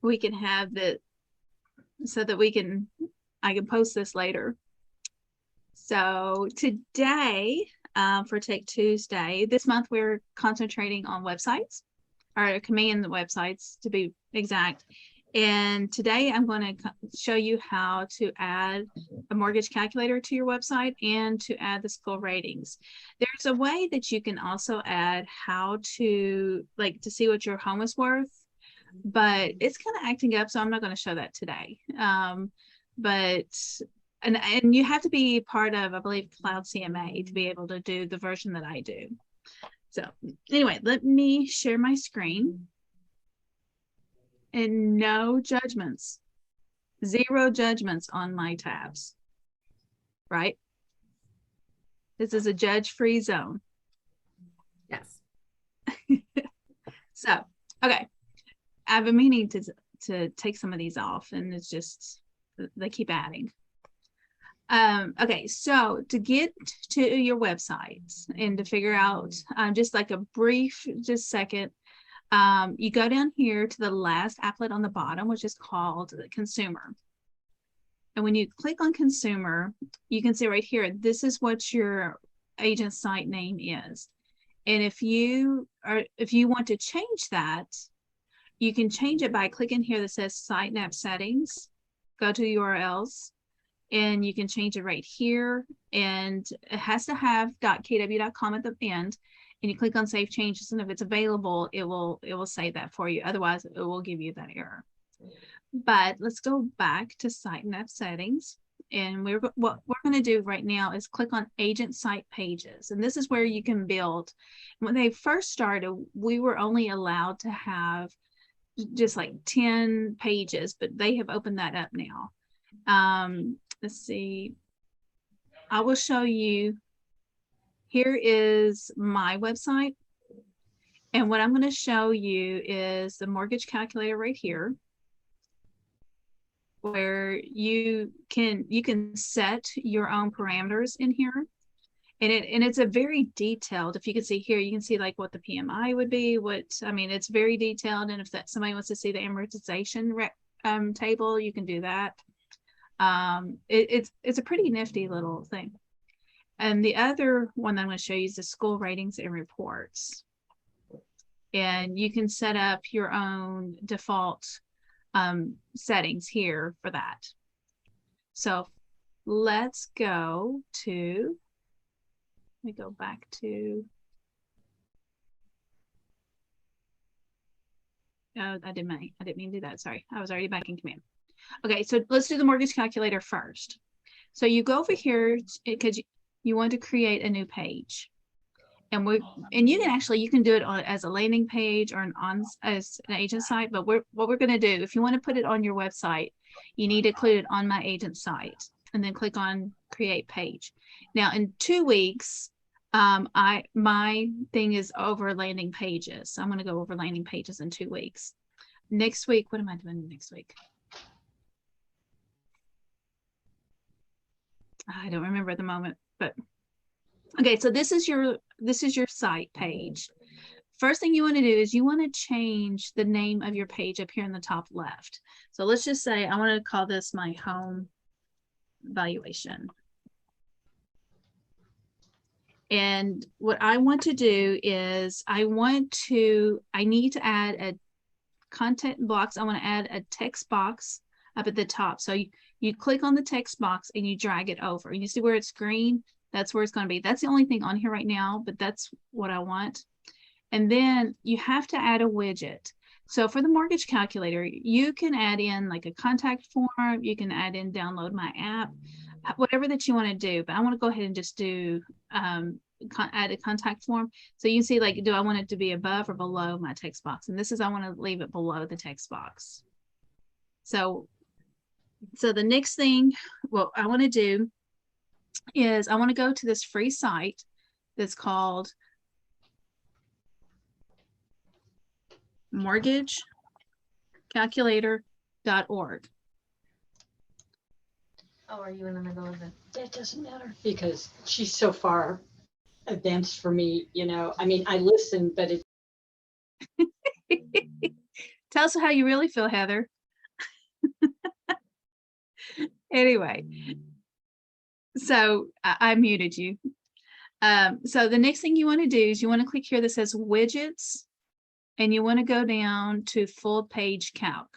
we can have that so that I can post this later. So today, for Take Tuesday, this month we're concentrating on websites, or command websites to be exact. And today I'm going to show you how to add a mortgage calculator to your website and to add the school ratings. There's a way that you can also add how to see what your home is worth, but it's kind of acting up, so I'm not going to show that today. But and you have to be part of, I believe, Cloud CMA to be able to do the version that I do. So anyway, let me share my screen. And no judgments, 0 judgments on my tabs, right? This is a judge-free zone. Yes. So, okay. I've been meaning to take some of these off, and it's just, they keep adding. Okay, so to get to your website and to figure out, just like a brief, just second, you go down here to the last applet on the bottom, which is called consumer. And when you click on consumer, you can see right here, this is what your agent site name is. And if you want to change that, you can change it by clicking here that says site nav settings, go to URLs, and you can change it right here. And it has to have .kw.com at the end. And you click on save changes, and if it's available, it will save that for you. Otherwise, it will give you that error. But let's go back to site nav settings. And what we're going to do right now is click on agent site pages. And this is where you can build. When they first started, we were only allowed to have just like 10 pages, but they have opened that up now. Let's see. I will show you. Here is my website. And what I'm going to show you is the mortgage calculator right here, where you can set your own parameters in here. And it's a very detailed, if you can see here, you can see like what the PMI would be, it's very detailed. And if somebody wants to see the amortization table, you can do that. It's a pretty nifty little thing. And the other one that I'm going to show you is the school ratings and reports. And you can set up your own default settings here for that. So let's go to, let me go back to, I didn't mean to do that. Sorry, I was already back in command. Okay, so let's do the mortgage calculator first. So you go over here because you want to create a new page. And you can do it as a landing page or as an agent site. But what we're going to do, if you want to put it on your website, you need to include it on my agent site and then click on create page. Now in 2 weeks, my thing is over landing pages. So I'm going to go over landing pages in 2 weeks. Next week, what am I doing next week? I don't remember at the moment, but okay, so this is your site page. First thing you want to do is you want to change the name of your page up here in the top left. So let's just say I want to call this my home valuation. And what I want to do is I need to add a content box. I want to add a text box up at the top. So you click on the text box and you drag it over. You see where it's green? That's where it's going to be. That's the only thing on here right now, but that's what I want. And then you have to add a widget. So for the mortgage calculator, you can add in like a contact form. You can add in download my app, whatever that you want to do. But I want to go ahead and just do add a contact form. So you see, like, do I want it to be above or below my text box? And this is, I want to leave it below the text box. So the next thing, what I want to do is I want to go to this free site that's called mortgagecalculator.org. Oh, are you in the middle of it? That doesn't matter because she's so far advanced for me, I mean, I listen, but it. Tell us how you really feel, Heather. Anyway, so I muted you. So the next thing you want to do is you want to click here that says widgets, and you want to go down to full page calc.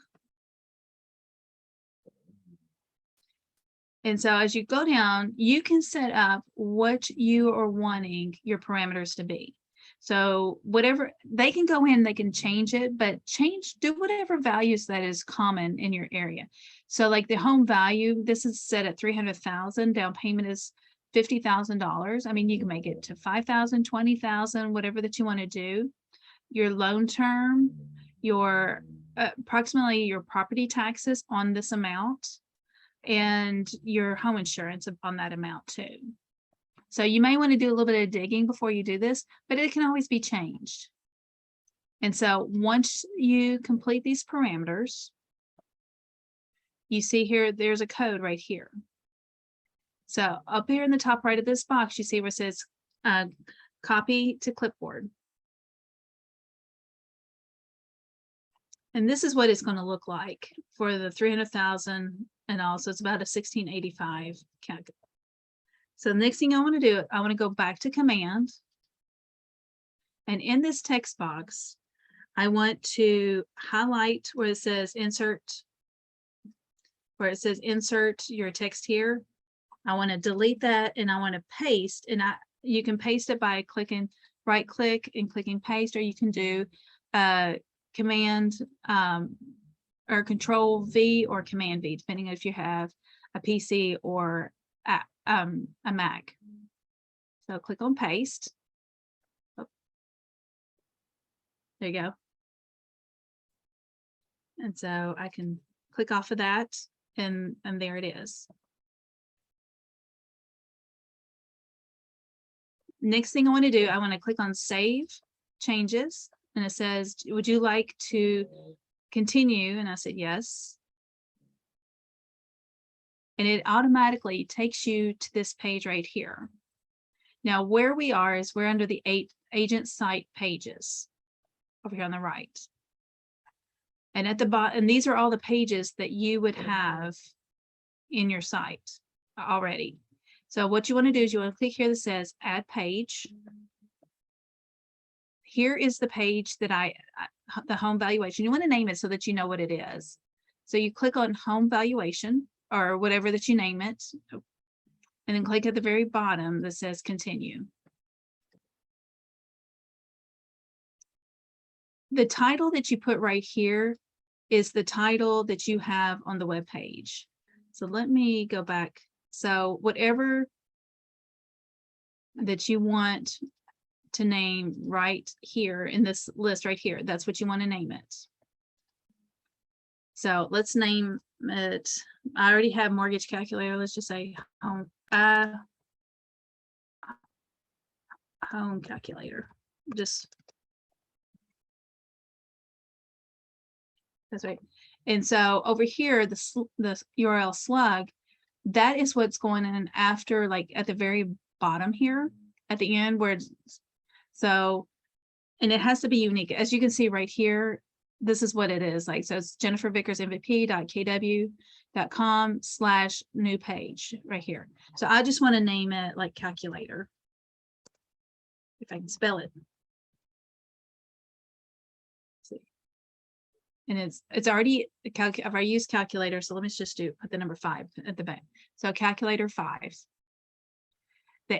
And so as you go down, you can set up what you are wanting your parameters to be. So whatever, they can go in, they can change it, but do whatever values that is common in your area. So like the home value, this is set at 300,000, down payment is $50,000. I mean, you can make it to 5,000, 20,000, whatever that you want to do. Your loan term, your approximately your property taxes on this amount, and your home insurance on that amount too. So you may want to do a little bit of digging before you do this, but it can always be changed. And so once you complete these parameters, you see here, there's a code right here. So up here in the top right of this box, you see where it says copy to clipboard. And this is what it's going to look like for the 300,000, and also it's about a 1685 calculator. So the next thing I want to do, I want to go back to command. And in this text box, I want to highlight where it says insert your text here. I want to delete that, and I want to paste, and you can paste it by clicking right click and clicking paste, or you can do command or control V or command V, depending on if you have a PC or a Mac. So click on paste. Oh. There you go. And so I can click off of that, and there it is. Next thing I want to do, I want to click on save changes, and it says, would you like to continue? And I said yes. And it automatically takes you to this page right here. Now where we are is we're under the agent site pages over here on the right. And at the bottom, and these are all the pages that you would have in your site already. So what you want to do is you want to click here that says add page. Here is the page that the home valuation. You want to name it so that you know what it is. So you click on home valuation or whatever that you name it, and then click at the very bottom that says continue. The title that you put right here is the title that you have on the web page. So let me go back. So whatever that you want to name right here in this list right here, that's what you want to name it. So let's name it, I already have mortgage calculator. Let's just say home calculator. That's right. And so over here, the URL slug, that is what's going in after, like at the very bottom here, at the end where it's, so, and it has to be unique. As you can see right here, this is what it is like. So it's jennifervickersmvp.kw.com/new page right here. So I just want to name it like calculator, if I can spell it. And it's already I've already used calculator, so let me just put the number 5 at the back. So calculator 5. The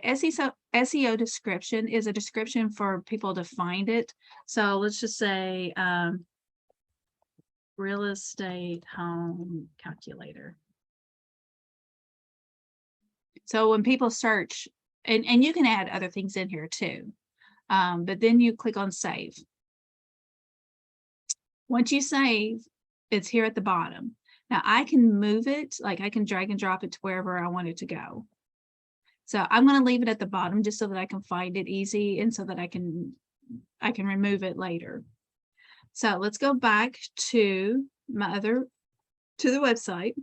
SEO description is a description for people to find it. So let's just say real estate home calculator. So when people search, and you can add other things in here too, but then you click on save. Once you save, it's here at the bottom. Now I can move it, like I can drag and drop it to wherever I want it to go. So I'm going to leave it at the bottom just so that I can find it easy, and so that I can remove it later. So let's go back to the website,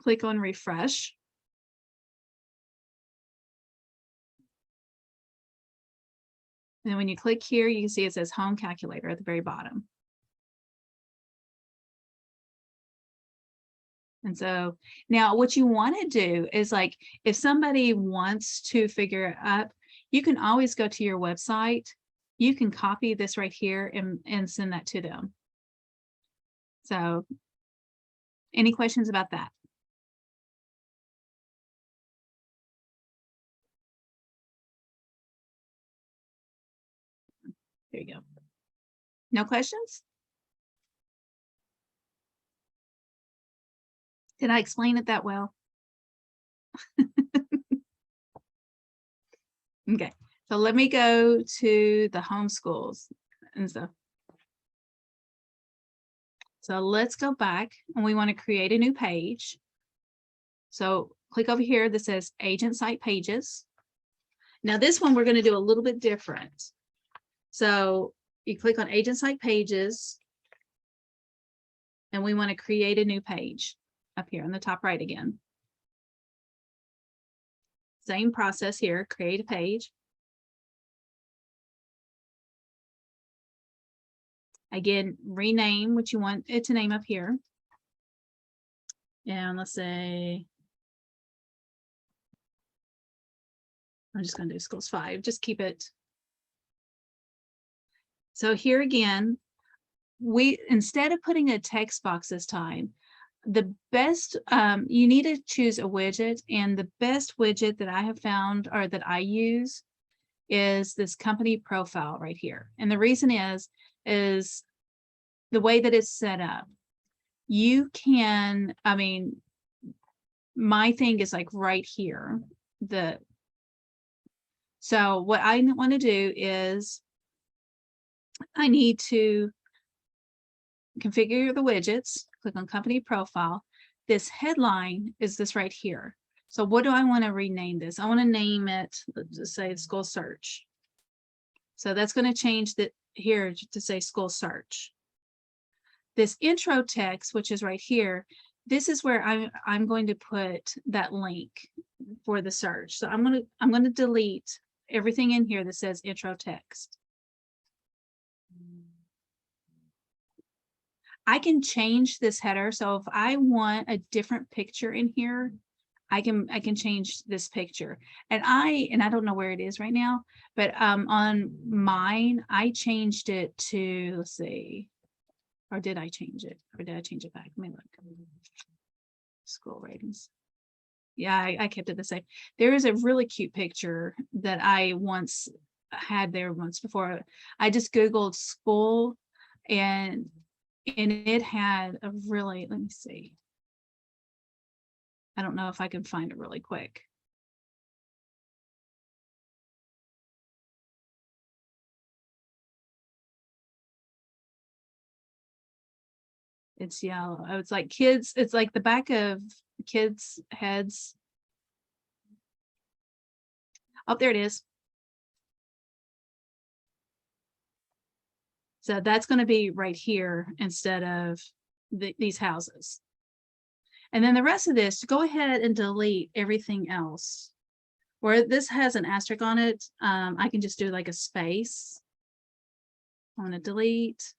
click on refresh. And when you click here, you can see it says home calculator at the very bottom. And so now what you want to do is like, if somebody wants to figure it up, you can always go to your website. You can copy this right here and send that to them. So any questions about that? There you go. No questions? Did I explain it that well? Okay, so let me go to the homeschools and stuff. So let's go back and we want to create a new page. So click over here that says agent site pages. Now this one we're going to do a little bit different. So you click on agent site pages and we want to create a new page up here on the top right again. Same process here, create a page. Again, rename what you want it to name up here. And let's say, I'm just going to do schools 5, just keep it. So here again, we, instead of putting a text box this time, the best, you need to choose a widget, and the best widget that I have found or that I use is this company profile right here. And the reason is the way that it's set up. You can, I mean, my thing is like right here. So what I want to do is I need to configure the widgets, click on company profile. This headline is this right here. So what do I want to rename this? I want to name it, let's just say school search. So that's going to change that here to say school search. This intro text, which is right here, this is where I'm going to put that link for the search. So I'm going to delete everything in here that says intro text. I can change this header. So if I want a different picture in here, I can change this picture. And I don't know where it is right now, but on mine, I changed it to, let's see, or did I change it? Or did I change it back? Let me look. School ratings. Yeah, I kept it the same. There is a really cute picture that I once had there once before. I just Googled school and it had a really, let me see. I don't know if I can find it really quick. It's yellow. Oh, it's like kids. It's like the back of kids' heads. Oh, there it is. So that's going to be right here instead of these houses. And then the rest of this, go ahead and delete everything else. Where this has an asterisk on it, I can just do like a space. I want to delete.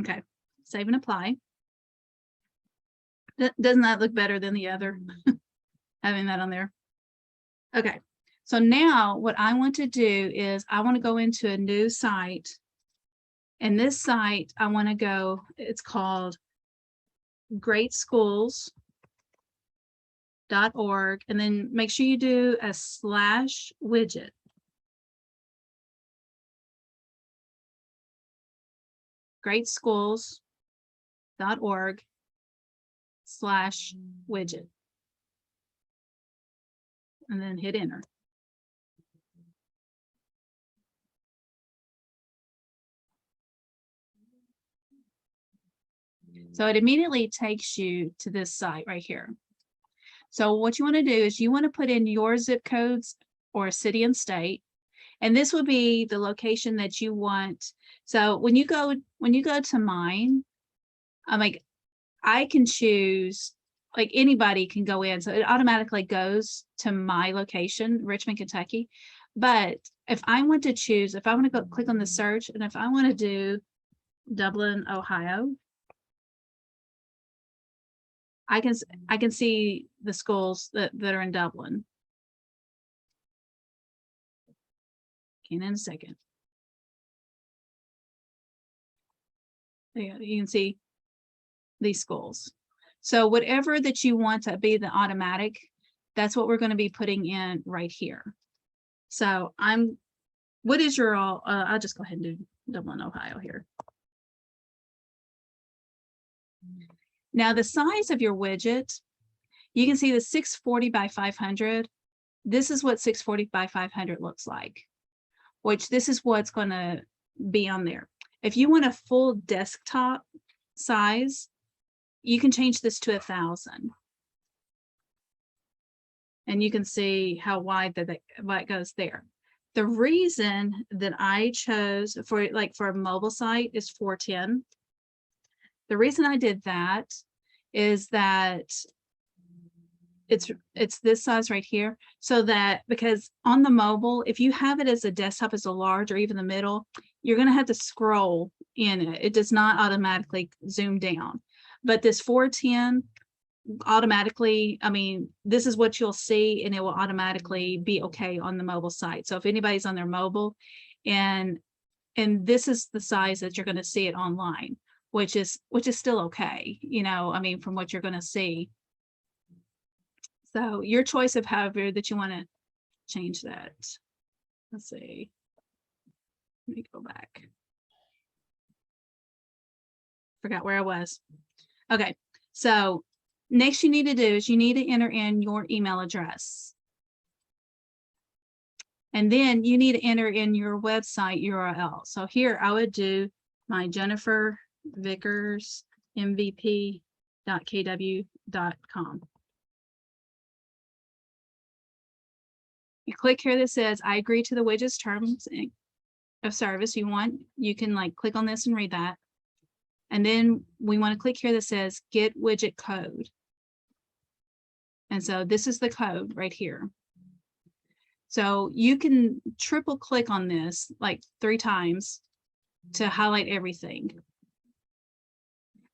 Okay, save and apply. Doesn't that look better than the other? Having that on there. Okay, so now what I want to do is I want to go into a new site. And this site, I want to go, it's called greatschools.org, and then make sure you do a /widget. greatschools.org/widget. And then hit enter. So it immediately takes you to this site right here. So what you want to do is you want to put in your zip codes or city and state, and this would be the location that you want. So when you go to mine, I'm like, I can choose, like anybody can go in. So it automatically goes to my location, Richmond, Kentucky. But if I want to choose, if I want to go click on the search, and if I want to do Dublin, Ohio, I can see the schools that are in Dublin. In a second. Yeah, you can see these schools. So whatever that you want to be the automatic, that's what we're going to be putting in right here. So what is your I'll just go ahead and do Dublin, Ohio here. Now the size of your widget, you can see the 640 by 500. This is what 640 by 500 looks like, which this is what's going to be on there. If you want a full desktop size, you can change this to 1,000. And you can see how wide that goes there. The reason that I chose for a mobile site is 410. The reason I did that is that it's this size right here, so that because on the mobile, if you have it as a desktop as a large or even the middle, you're going to have to scroll in it. It does not automatically zoom down. But this 410 automatically, I mean, this is what you'll see, and it will automatically be okay on the mobile site. So if anybody's on their mobile, and this is the size that you're going to see it online, which is still okay, you know, I mean, from what you're going to see. So your choice of however that you want to change that. Let's see. Let me go back. Forgot where I was. Okay, so next you need to do is you need to enter in your email address. And then you need to enter in your website URL. So here I would do my Jennifer Vickers MVP.kw.com. You click here that says I agree to the widget's terms of service. You can like click on this and read that. And then we want to click here that says get widget code. And so this is the code right here. So you can triple click on this like 3 times to highlight everything.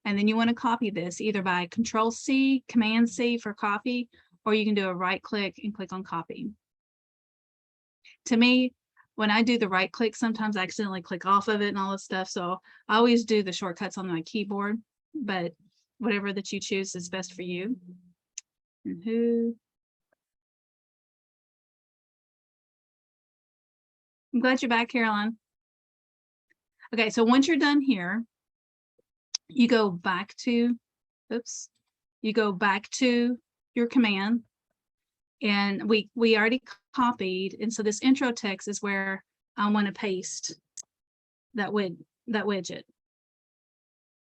And then you want to copy this either by Control-C, Command-C for copy, or you can do a right click and click on copy. To me, when I do the right click, sometimes I accidentally click off of it and all this stuff. So I always do the shortcuts on my keyboard, but whatever that you choose is best for you. And who? I'm glad you're back, Caroline. Okay, so once you're done here, you go back to, you go back to your command, and we already copied, and so this intro text is where I want to paste that widget.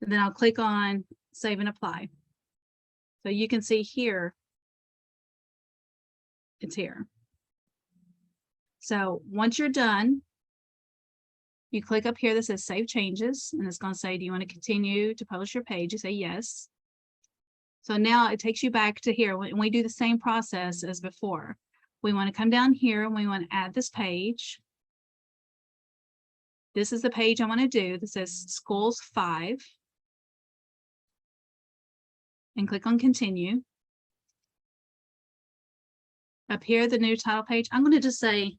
And then I'll click on save and apply. So you can see here, it's here. So once you're done, you click up here that says save changes, and it's going to say, do you want to continue to publish your page? You say yes. So now it takes you back to here. When we do the same process as before, we want to come down here and we want to add this page. This is the page I want to do that says schools 5. And click on continue. Up here, the new title page, I'm going to just say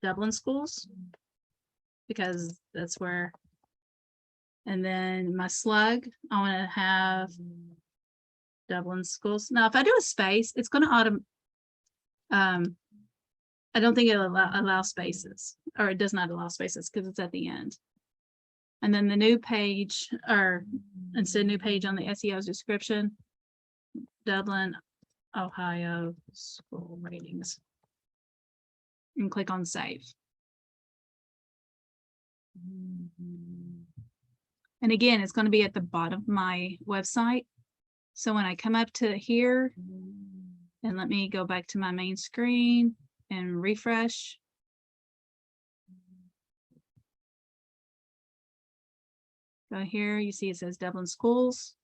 Dublin schools, because that's where, and then my slug, I want to have Dublin schools. Now, if I do a space, it's going to I don't think it'll allow spaces, or it does not allow spaces because it's at the end. And then the new page, or instead of new page on the SEO's description, Dublin, Ohio school ratings, and click on save. And again, it's going to be at the bottom of my website. So when I come up to here, and let me go back to my main screen and refresh. Go here, you see it says Dublin schools.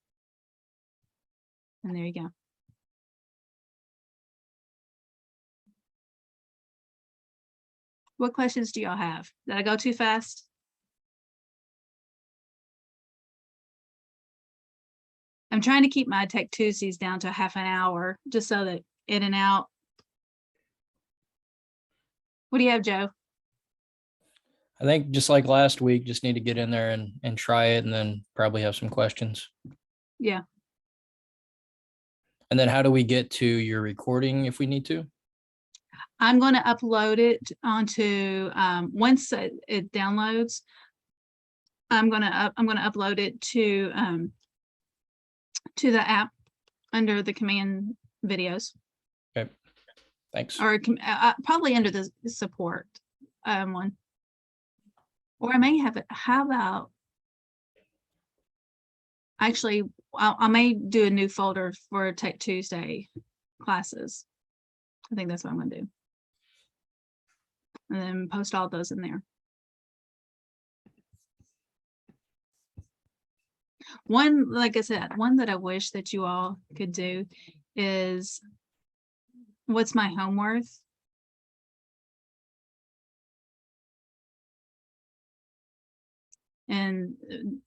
And there you go. What questions do y'all have? Did I go too fast? I'm trying to keep my Tech Tuesdays down to half an hour, just so that in and out. What do you have, Joe? I think just like last week, just need to get in there and try it and then probably have some questions. Yeah. And then how do we get to your recording if we need to? I'm going to upload it onto, once it downloads, I'm going to upload it to the app under the command videos, Okay. Thanks. or probably under the support one. Or I may have it. How about, actually, I may do a new folder for Tech Tuesday classes. I think that's what I'm going to do. And then post all those in there. One, like I said, one that I wish that you all could do is, what's my home worth? And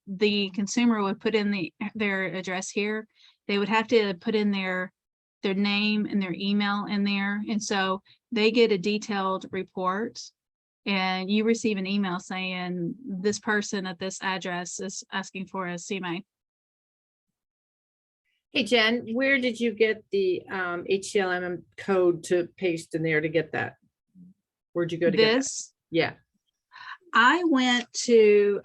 the consumer would put in their address here. They would have to put in their name and their email in there. And so they get a detailed report, and you receive an email saying this person at this address is asking for a CMA. Hey, Jen, where did you get the HTML code to paste in there to get that? Where'd you go to get that? This, Yeah. I went to,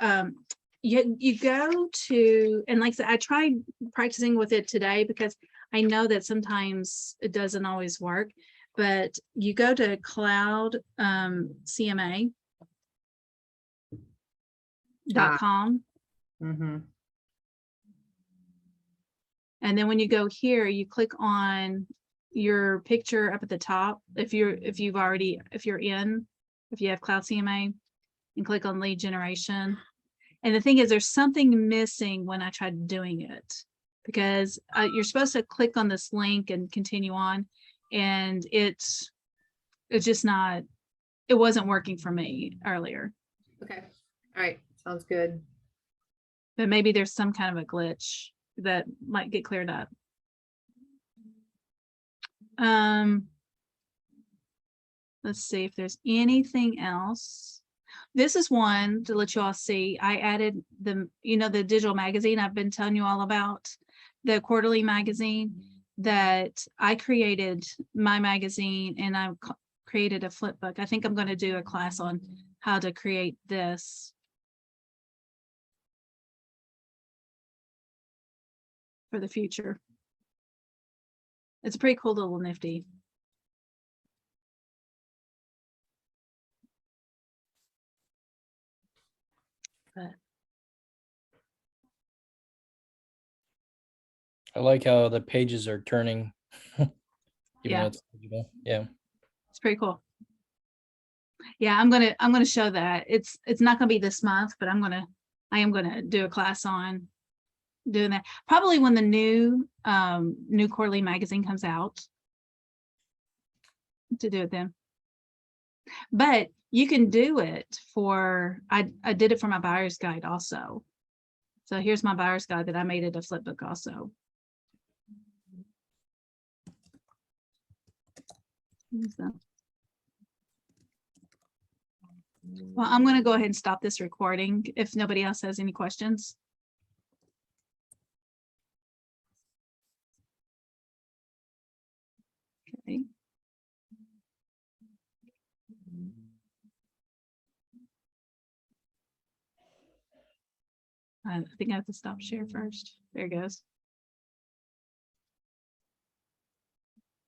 you go to, and like I said, I tried practicing with it today because I know that sometimes it doesn't always work, but you go to cloud CMA.com. Mm-hmm. And then when you go here, you click on your picture up at the top. If you have Cloud CMA, and click on lead generation. And the thing is, there's something missing when I tried doing it, because you're supposed to click on this link and continue on, and it's just not, it wasn't working for me earlier. Okay. All right. Sounds good. But maybe there's some kind of a glitch that might get cleared up. Let's see if there's anything else. This is one to let you all see. I added the digital magazine I've been telling you all about, the quarterly magazine that I created, my magazine, and I created a flip book. I think I'm going to do a class on how to create this for the future. It's a pretty cool little nifty. But I like how the pages are turning. Even Yeah. though it's digital. Yeah. it's pretty cool. Yeah, I'm gonna show that. It's not gonna be this month, but I am gonna do a class on doing that. Probably when the new quarterly magazine comes out, to do it then. But you can do it for, I did it for my buyer's guide also. So here's my buyer's guide that I made it a flip book also. So, well, I'm going to go ahead and stop this recording if nobody else has any questions. Okay. I think I have to stop share first. There it goes.